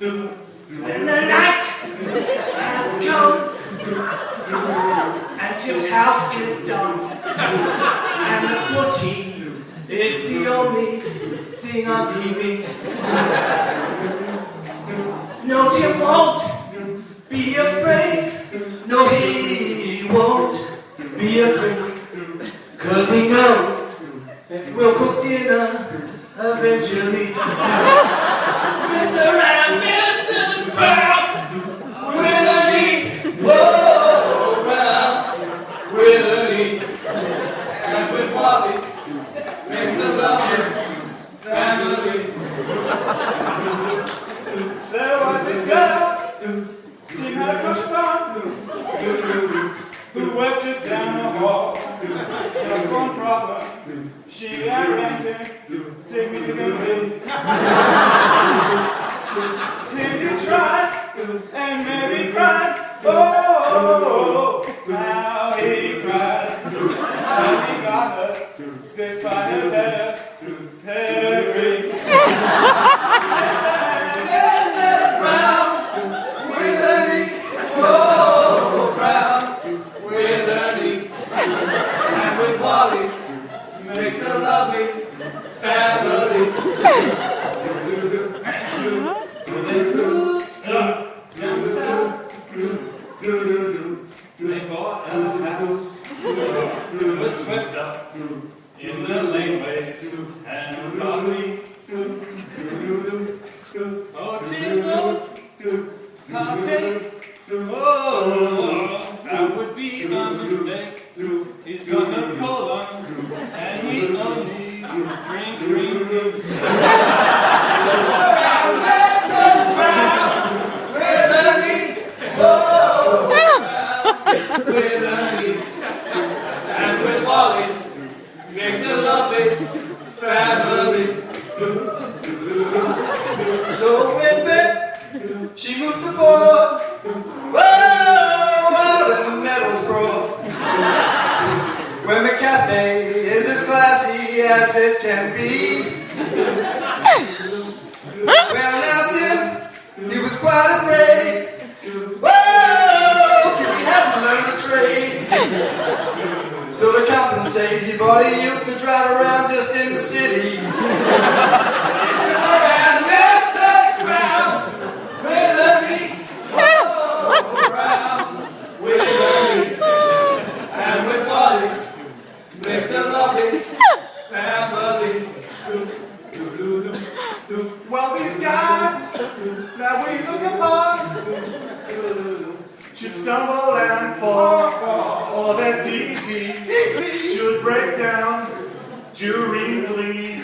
When the night has come and Tim's house is done and the footy is the only thing on TV. No, Tim won't be afraid. No, he won't be afraid. 'Cause he knows that we'll cook dinner eventually. Mr. and Mrs. Browne with an E. Whoa, Brown with an E. And with Wally makes a lovely family. There was this girl Tim had a crush upon, who worked just down the hall. Just one problem, she got rented significantly. Tim did try, and Mary cried. Oh, how he cried. And he got her, despite her letter to Perry. Mrs. Browne with an E. Oh, Brown with an E. And with Wally makes a lovely family. They moved down south. They bought a house. Was swept up in the laneways and coffee. Oh, Tim won't partake. Oh, that would be a mistake. He's got no colon and he only drinks green tea. Mrs. Browne with an E. Oh, Brown with an E. And with Wally makes a lovely family. So when Bec, she moved to Ford. Well, the medals broke. When the cafe is as classy as it can be. Well, now Tim, he was quite afraid. Whoa, 'cause he hadn't learned the trade. So to compensate, he bought a ute to drive around just in the city. And Mrs. Browne with an E. Oh, Brown with an E. And with Wally makes a lovely family. Well, these guys that we look upon should stumble and fall, or their TV should break down during glee.